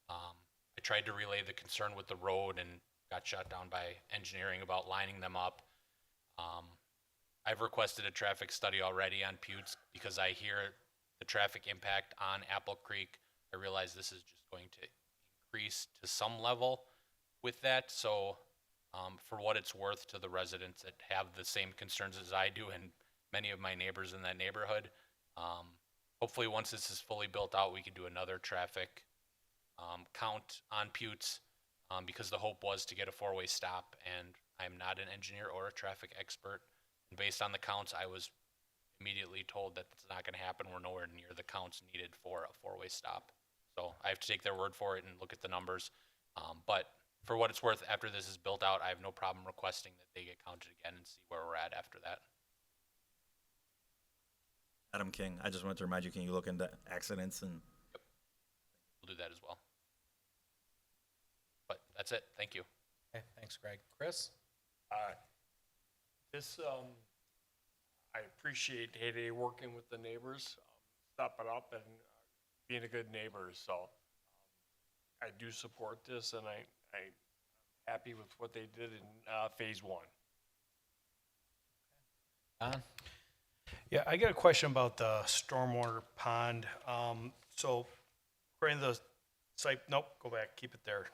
I tried to relay the concern with the road and got shot down by engineering about lining them up. I've requested a traffic study already on Buttes because I hear the traffic impact on Apple Creek. I realize this is just going to increase to some level with that. So for what it's worth to the residents that have the same concerns as I do and many of my neighbors in that neighborhood, hopefully once this is fully built out, we could do another traffic count on Buttes because the hope was to get a four-way stop, and I'm not an engineer or a traffic expert. And based on the counts, I was immediately told that it's not going to happen. We're nowhere near the counts needed for a four-way stop. So I have to take their word for it and look at the numbers. But for what it's worth, after this is built out, I have no problem requesting that they get counted again and see where we're at after that. Adam King, I just wanted to remind you, can you look into accidents and We'll do that as well. But that's it. Thank you. Okay, thanks, Greg. Chris? This, I appreciate Heyday working with the neighbors, stepping up and being a good neighbor. So I do support this, and I'm happy with what they did in phase 1. Don? Yeah, I got a question about the stormwater pond. So, according to the site, nope, go back, keep it there.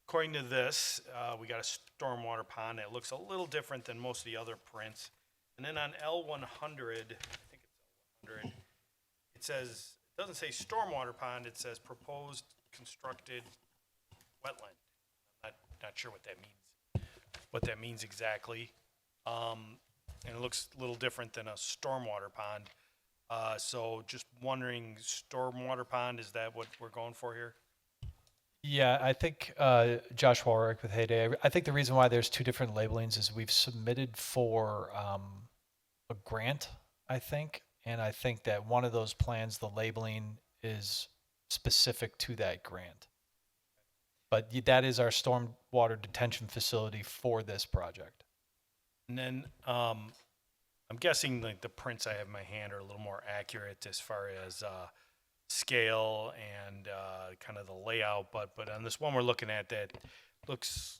According to this, we got a stormwater pond that looks a little different than most of the other prints. And then on L100, I think it's L100, it says, it doesn't say stormwater pond, it says proposed constructed wetland. I'm not sure what that means exactly. And it looks a little different than a stormwater pond. So just wondering, stormwater pond, is that what we're going for here? Yeah, I think Josh Warwick with Heyday. I think the reason why there's two different labelings is we've submitted for a grant, I think, and I think that one of those plans, the labeling is specific to that grant. But that is our stormwater detention facility for this project. And then I'm guessing like the prints I have in my hand are a little more accurate as far as scale and kind of the layout. But on this one we're looking at, that looks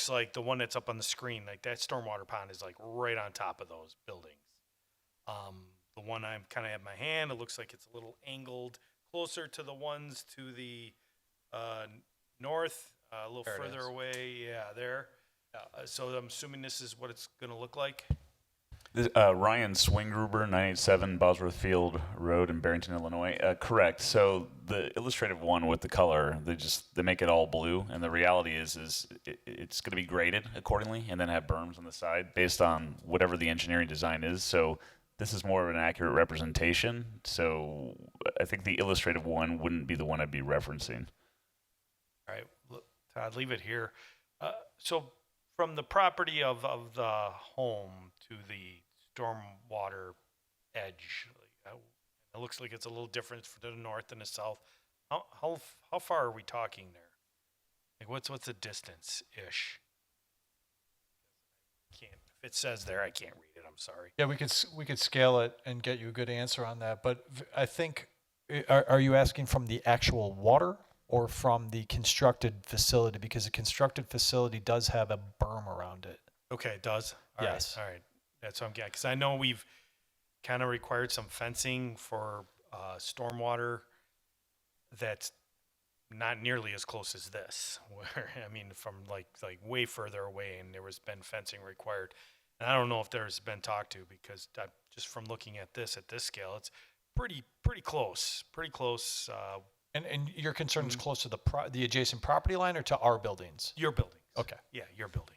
like the one that's up on the screen, like that stormwater pond is like right on top of those buildings. The one I'm kind of have in my hand, it looks like it's a little angled closer to the ones to the north, a little There it further is. away. Yeah, there. So I'm assuming this is what it's going to look like. Ryan Swingruber, 987 Bosworth Field Road in Barrington, Illinois. Correct. So the illustrative one with the color, they make it all blue, and the reality is it's going to be graded accordingly, and then have berms on the side based on whatever the engineering design is. So this is more of an accurate representation. So I think the illustrative one wouldn't be the one I'd be referencing. All right, Todd, leave it here. So from the property of the home to the stormwater edge, it looks like it's a little different to the north and the south. How far are we talking there? Like what's the distance ish? If it says there, I can't read it. I'm sorry. Yeah, we could scale it and get you a good answer on that. But I think, are you asking from the actual water or from the constructed facility? Because the constructed facility does have a berm around it. Okay, it does? Yes. All right. That's what I'm getting. Because I know we've kind of required some fencing for stormwater that's not nearly as close as this. Where I mean, from like way further away, and there was been fencing required. And I don't know if there's been talked to, because just from looking at this scale, it's pretty close. Pretty close. And your concern is close to the adjacent property line or to our buildings? Your buildings. Okay. Yeah, your buildings.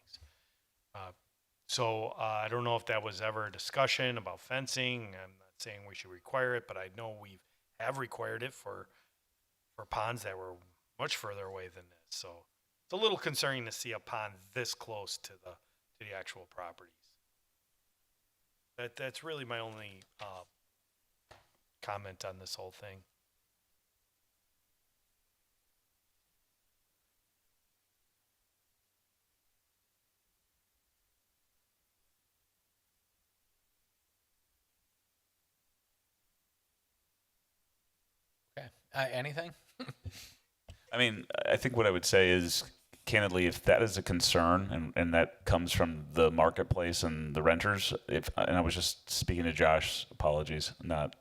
So I don't know if that was ever a discussion about fencing. I'm not saying we should require it, but I know we have required it for ponds that were much further away than this. So it's a little concerning to see a pond this close to the actual properties. That's really my only comment on this whole thing. Okay. Anything? I mean, I think what I would say is, candidly, if that is a concern and that comes from the marketplace and the renters, and I was just speaking to Josh, apologies, not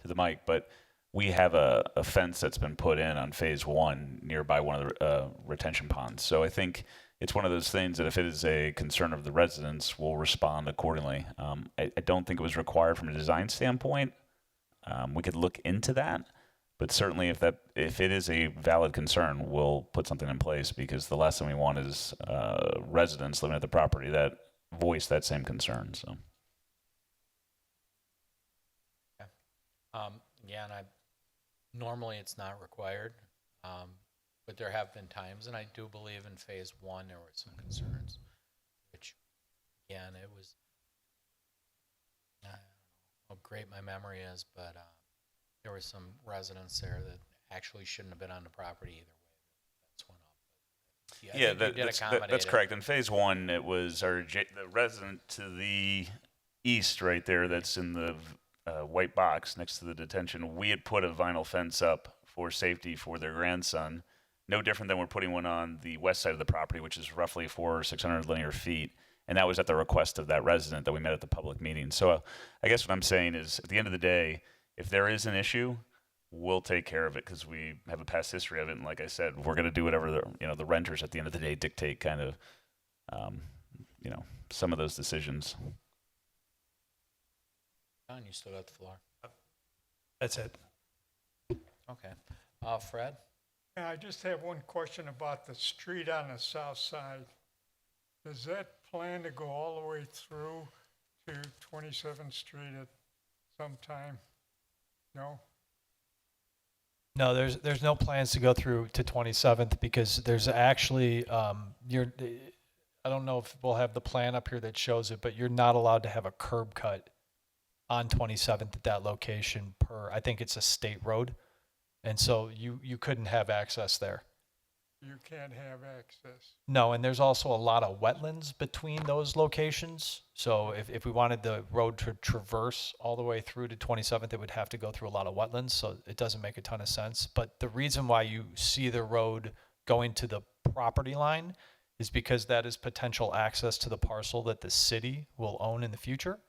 to the mic, but we have a fence that's been put in on phase one nearby one of the retention ponds. So I think it's one of those things that if it is a concern of the residents, we'll respond accordingly. I don't think it was required from a design standpoint. We could look into that. But certainly, if it is a valid concern, we'll put something in place, because the last thing we want is residents living at the property that voice that same concern. So, Yeah, and normally it's not required, but there have been times, and I do believe in phase one there were some concerns, which, again, it was, I don't know how great my memory is, but there were some residents there that actually shouldn't have been on the property either way. That's one up. But I think you did accommodate that's it. correct. In phase one, it was the resident to the east, right there. That's in the white box next to the detention. We had put a vinyl fence up for safety for their grandson. No different than we're putting one on the west side of the property, which is roughly 400 or 600 linear feet. And that was at the request of that resident that we met at the public meeting. So I guess what I'm saying is, at the end of the day, if there is an issue, we'll take care of it, because we have a past history of it. And like I said, we're going to do whatever the renters at the end of the day dictate, kind of, some of those decisions. John, you still got the floor. That's it. Okay. Fred? Yeah, I just have one question about the street on the south side. Does that plan to go all the way through to 27th Street at some time? No? No, there's no plans to go through to 27th, because there's actually I don't know if we'll have the plan up here that shows it, but you're not allowed to have a curb cut on 27th at that location I think it's a state road, and so you couldn't have access there. You can't have access. No, and there's also a lot of wetlands between those locations. So if we wanted the road to traverse all the way through to 27th, it would have to go through a lot of wetlands. So it doesn't make a ton of sense. But the reason why you see the road going to the property line is because that is potential access to the parcel that the city will own in the future,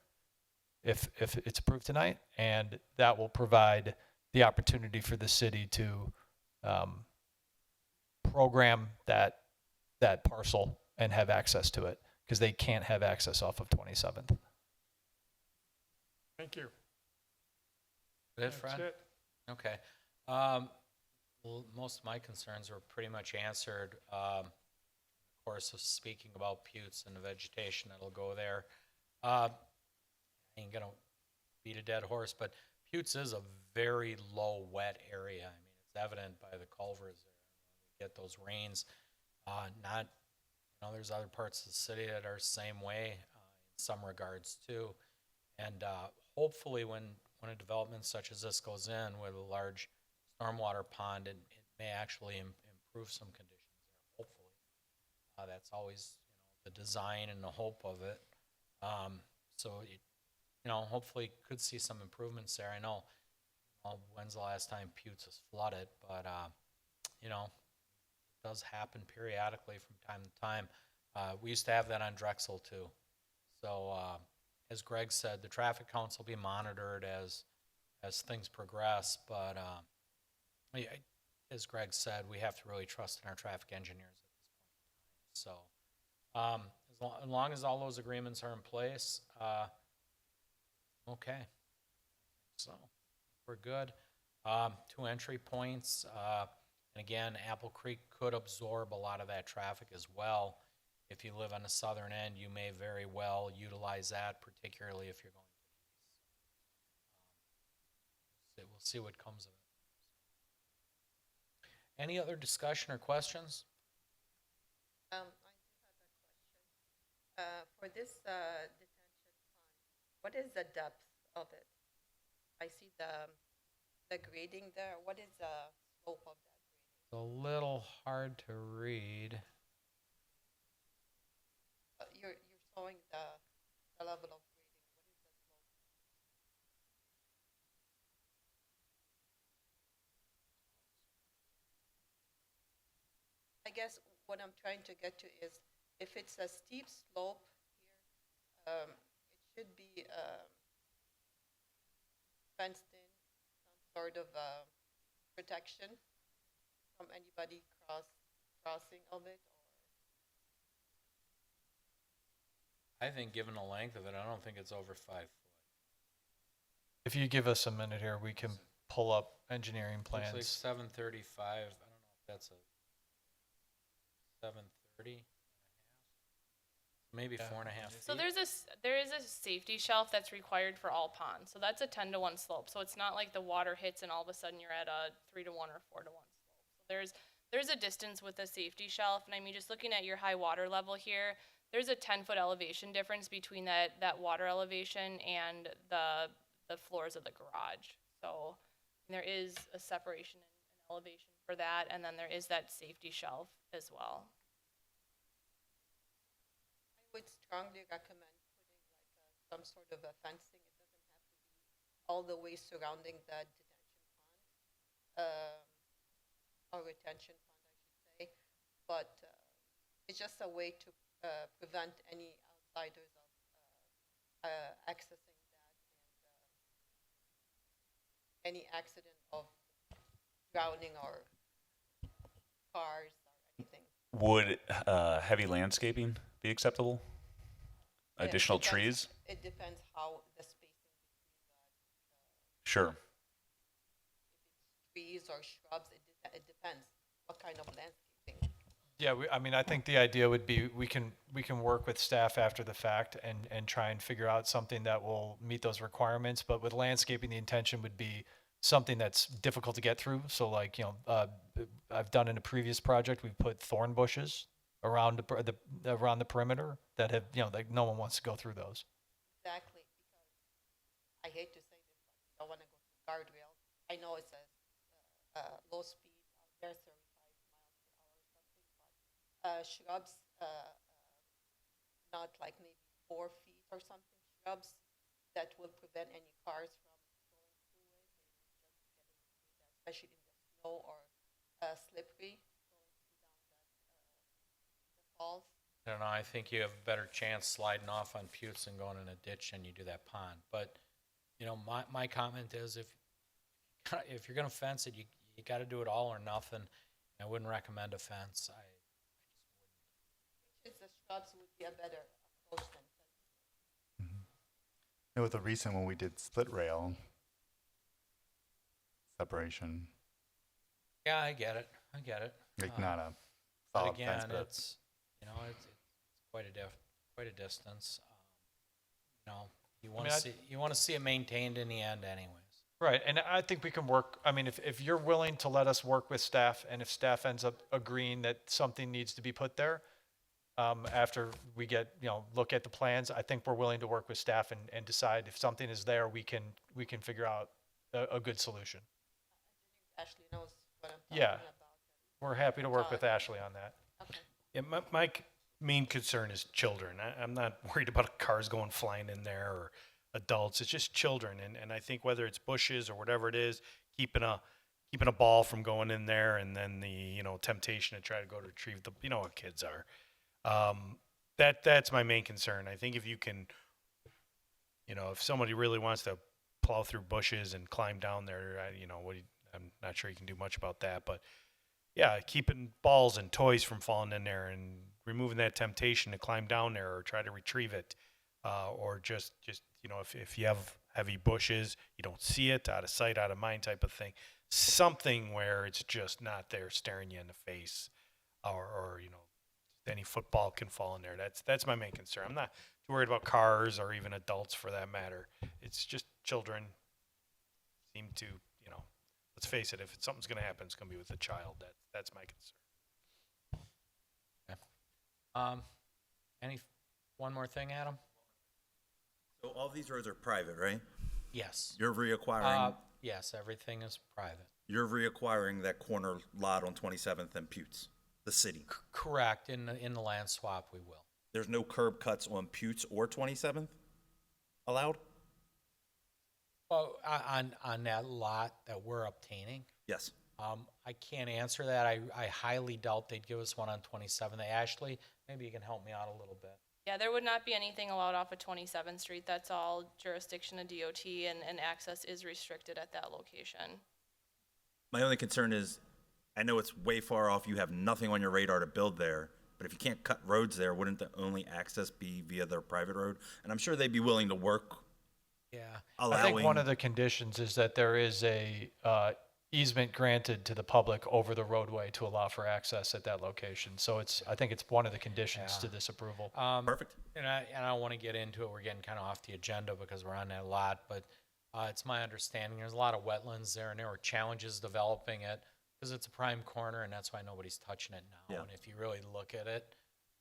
if it's approved tonight. And that will provide the opportunity for the city to program that parcel and have access to it, because they can't have access off of 27th. Thank you. That's Fred? That's it. Okay. Well, most of my concerns were pretty much answered. Of course, of speaking about Putes and the vegetation that'll go there. I ain't gonna beat a dead horse, but Putes is a very low wet area. I mean, it's evident by the culverts there. Get those rains. There's other parts of the city that are same way in some regards too. And hopefully when a development such as this goes in with a large stormwater pond, it may actually improve some conditions there, hopefully. That's always the design and the hope of it. Hopefully could see some improvements there. I know, when's the last time Putes was flooded, but it does happen periodically from time to time. We used to have that on Drexel too. So as Greg said, the traffic counts will be monitored as things progress, but as Greg said, we have to really trust in our traffic engineers at this point in time. So as long as all those agreements are in place, okay. So we're good. 2 entry points. And again, Apple Creek could absorb a lot of that traffic as well. If you live on the southern end, you may very well utilize that, particularly if you're going to the east. We'll see what comes of it. Any other discussion or questions? I do have a question. For this detention pond, what is the depth of it? I see the grading there. What is the slope of that? It's a little hard to read. You're showing the level of grading. What is the slope? I guess what I'm trying to get to is if it's a steep slope here, it should be fenced in, some sort of protection from anybody crossing of it. I think given the length of it, I don't think it's over 5 foot. If you give us a minute here, we can pull up engineering Looks like plans. 735. I don't know if that's a 730. Maybe Yeah. 4.5 So feet. there is a safety shelf that's required for all ponds. So that's a 10-to-1 slope. So it's not like the water hits and all of a sudden you're at a 3-to-1 or 4-to-1 slope. So there's a distance with a safety shelf, and I mean, just looking at your high water level here, there's a 10-foot elevation difference between that water elevation and the floors of the garage. So there is a separation in elevation for that, and then there is that safety shelf as well. I would strongly recommend putting like some sort of a fencing. It doesn't have to be all the way surrounding the detention pond, or retention pond, I should say. But it's just a way to prevent any outsiders of accessing that and any accident of drowning or cars or anything. Would heavy landscaping be acceptable? It Additional depends- trees? It depends how the spacing between Sure. trees or shrubs. It depends what kind of landscaping. Yeah, I mean, I think the idea would be we can work with staff after the fact and try and figure out something that will meet those requirements. But with landscaping, the intention would be something that's difficult to get through. So like, I've done in a previous project, we've put thorn bushes around around the perimeter that have, like no one wants to go through those. Exactly, because I hate to say this, but I don't want to go through guardrails. I know it's a low speed out there, 35 miles per hour or something, but shrubs, not like maybe 4 feet or something, shrubs that will prevent any cars from going through it, maybe just getting through that, especially in the snow or slippery, going through down the falls. I don't know. I think you have a better chance sliding off on Putes and going in a ditch than you do that pond. But, my comment is if you're going to fence it, you got to do it all or nothing. I wouldn't recommend a fence. The shrubs would be a better approach than fencing. And with the recent one, we did split rail separation, Yeah, I get it. like not a But solid again, fence, but it's quite a distance. You want to see it maintained in the end, anyways. Right, and I think we can work, I mean, if you're willing to let us work with staff, and if staff ends up agreeing that something needs to be put there, after we get, look at the plans, I think we're willing to work with staff and decide if something is there, we can figure out a good solution. Ashley knows what I'm Yeah. talking about. We're happy to work with Ashley on that. Okay. Yeah, my main concern is children. I'm not worried about cars going flying in there or adults. It's just children, and I think whether it's bushes or whatever it is, keeping a ball from going in there, and then the temptation to try to go to retrieve the what kids are. That's my main concern. I think if you can, if somebody really wants to plow through bushes and climb down there, I'm not sure you can do much about that, but yeah, keeping balls and toys from falling in there and removing that temptation to climb down there or try to retrieve it, or just if you have heavy bushes, you don't see it, out of sight, out of mind type of thing, something where it's just not there staring you in the face, or any football can fall in there. That's my main concern. I'm not too worried about cars or even adults for that matter. It's just children seem to, let's face it, if something's going to happen, it's going to be with a child. That's my concern. One more thing, Adam? So all these roads are private, right? Yes. You're reacquiring, Yes, everything is private. you're reacquiring that corner lot on 27th and Putes, the city. Correct. In the land swap, we will. There's no curb cuts on Putes or 27th allowed? Well, on that lot that we're obtaining, Yes. I can't answer that. I highly doubt they'd give us one on 27th. Ashley, maybe you can help me out a little bit. Yeah, there would not be anything allowed off of 27th Street. That's all jurisdiction of DOT, and access is restricted at that location. My only concern is, I know it's way far off, you have nothing on your radar to build there, but if you can't cut roads there, wouldn't the only access be via their private road? And I'm sure they'd be willing to work Yeah. I think one allowing, of the conditions is that there is a easement granted to the public over the roadway to allow for access at that location. So I think it's one of the conditions to this approval. perfect. And I don't want to get into it. We're getting kind of off the agenda because we're on that lot, but it's my understanding there's a lot of wetlands there, and there were challenges developing it because it's a prime corner, and that's why nobody's touching it now. Yeah. And if you really look at it,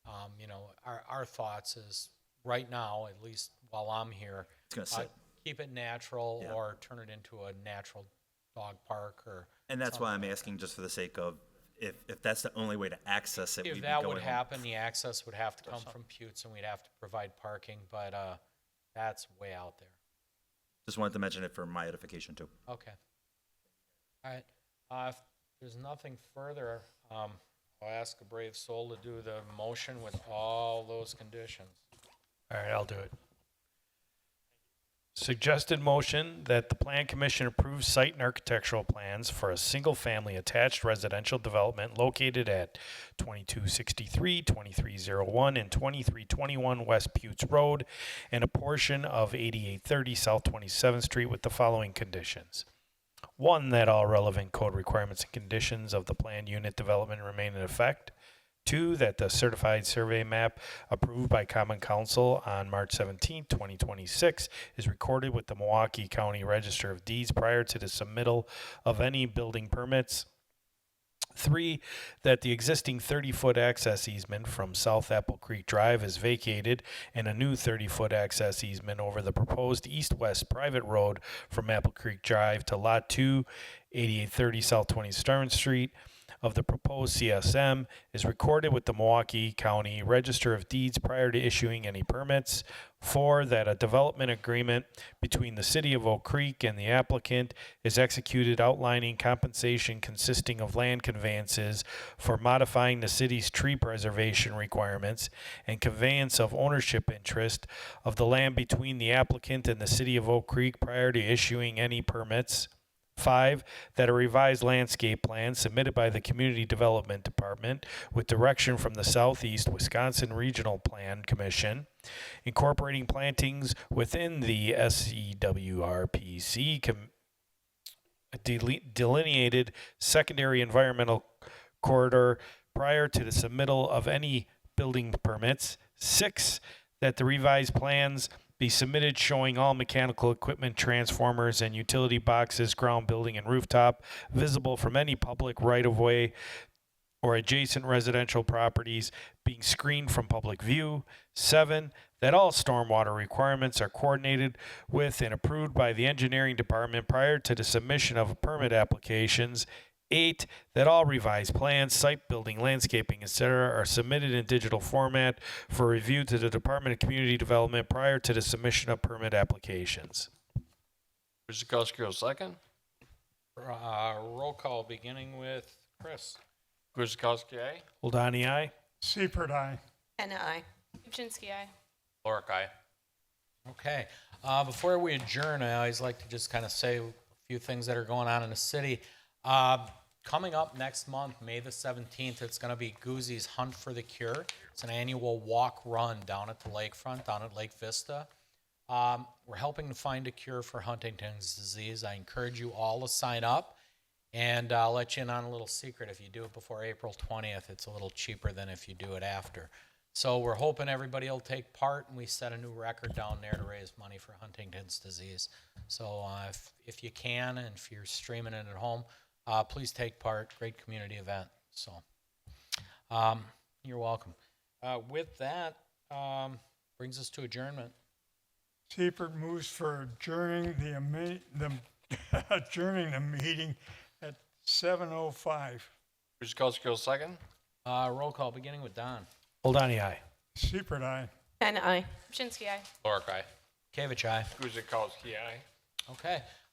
our thoughts is right now, at least while I'm here, It's gonna sit. keep it natural Yeah. or turn it into a natural dog park or. And that's why I'm something. asking just for the sake of, if that's the only way to access it, we'd If be that going would on. happen, the access would have to come from Putes and we'd have to provide parking, but that's way out there. Just wanted to mention it for my edification too. Okay. All right. If there's nothing further, I'll ask a brave soul to do the motion with all those conditions. All right, I'll do it. Suggested motion that the Plan Commission approve site and architectural plans for a single-family attached residential development located at 2263, 2301, and 2321 West Putes Road, and a portion of 8830 South 27th Street with the following conditions. One, that all relevant code requirements and conditions of the planned unit development remain in effect. Two, that the certified survey map approved by Common Council on March 17, 2026 is recorded with the Milwaukee County Register of Deeds prior to the submittal of any building permits. Three, that the existing 30-foot access easement from South Apple Creek Drive is vacated and a new 30-foot access easement over the proposed east-west private road from Apple Creek Drive to Lot 2, 8830 South 27th Street of the proposed CSM is recorded with the Milwaukee County Register of Deeds prior to issuing any permits. Four, that a development agreement between the City of Oak Creek and the applicant is executed outlining compensation consisting of land conveyances for modifying the city's tree preservation requirements and conveyance of ownership interest of the land between the applicant and the City of Oak Creek prior to issuing any permits. Five, that a revised landscape plan submitted by the Community Development Department with direction from the Southeast Wisconsin Regional Plan Commission, incorporating plantings within the SEWRPC delineated secondary environmental corridor prior to the submittal of any building permits. Six, that the revised plans be submitted showing all mechanical equipment, transformers, and utility boxes, ground building, and rooftop visible from any public right-of-way or adjacent residential properties being screened from public view. Seven, that all stormwater requirements are coordinated with and approved by the engineering department prior to the submission of permit applications. 8, that all revised plans, site building, landscaping, etc. are submitted in digital format for review to the Department of Community Development prior to the submission of permit applications. Guzekowski, second. Roll call beginning with Chris. Guzekowski, aye. Hold aye. Seifert, aye. And I. Kupczynski, aye. Lorick, aye. Okay. Before we adjourn, I always like to just kind of say a few things that are going on in the city. Coming up next month, May the 17th, it's going to be Goosey's Hunt for the Cure. It's an annual walk-run down at the lakefront, down at Lake Vista. We're helping to find a cure for Huntington's disease. I encourage you all to sign up, and I'll let you in on a little secret. If you do it before April 20th, it's a little cheaper than if you do it after. So we're hoping everybody will take part, and we set a new record down there to raise money for Huntington's disease. So if you can, and if you're streaming it at home, please take part. Great community event. So you're welcome. With that, brings us to adjournment. Seifert moves for adjourning adjourning the meeting at 7:05. Guzekowski will second. Roll call, beginning with Don. Hold-on-y aye. Seifert, aye. And I. Shinsky, aye. Lorick, aye. Kavich, aye. Guzekowski, aye. Okay.